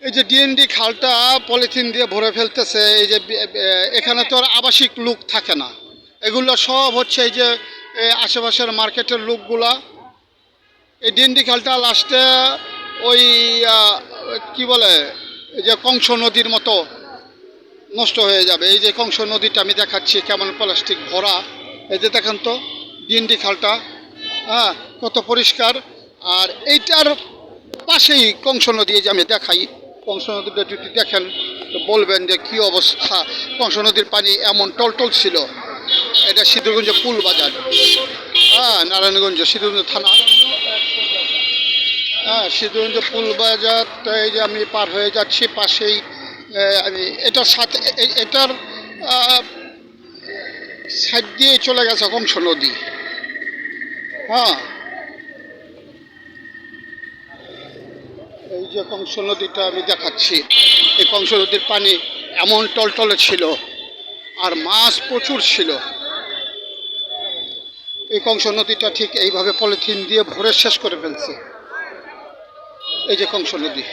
এই যে ডিএনডি খালটা পলিথিন দিয়ে ভরে ফেলতেছে, এই যে এখানে তো আর আবাসিক লোক থাকে না, এগুলো সব হচ্ছে এই যে আশেপাশের মার্কেটের লোকগুলা। এই ডিএনডি খালটা লাস্টে ওই কি বলে, এই যে কংস নদীর মতো নষ্ট হয়ে যাবে। এই যে কংস নদীটা আমি দেখাচ্ছি কেমন প্লাস্টিক ভরা, এই যে দেখেন তো ডিএনডি খালটা, হ্যাঁ, কত পরিষ্কার। আর এইটার পাশেই কংস নদী, এই যে আমি দেখাই কংস নদীটা যদি দেখেন তো বলবেন যে কী অবস্থা। কংস নদীর পানি এমন টলটল ছিল। এটা সিদ্ধগঞ্জ পুল বাজার, হ্যাঁ, নারায়ণগঞ্জ সিদ্ধগঞ্জ থানা, হ্যাঁ, সিদ্ধগঞ্জ পুল বাজার। তো এই যে আমি পার হয়ে যাচ্ছি, পাশেই আমি এটার সাথে এটার সাইড দিয়ে চলে গেছে কংস নদী, হ্যাঁ। এই যে কংস নদীটা আমি দেখাচ্ছি, এই কংস নদীর পানি এমন টলটলে ছিল, আর মাছ প্রচুর ছিল। এই কংস নদীটা ঠিক এইভাবে পলিথিন দিয়ে ভরে শেষ করে ফেলছে। এই যে কংস নদী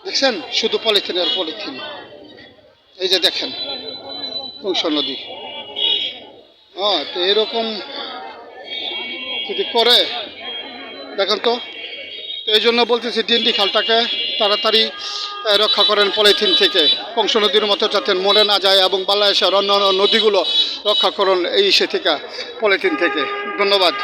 দেখছেন, শুধু পলিথিনের পলিথিন। এই যে দেখেন কংস নদী, হ্যাঁ। তো এরকম যদি করে দেখেন তো, এই জন্য বলতেছি ডিএনডি খালটাকে তাড়াতাড়ি রক্ষা করেন পলিথিন থেকে, কংস নদীর মতো যাতে মরে না যায়, এবং বাংলাদেশের অন্য নদীগুলো রক্ষা করুন এই থেকে পলিথিন থেকে। ধন্যবাদ।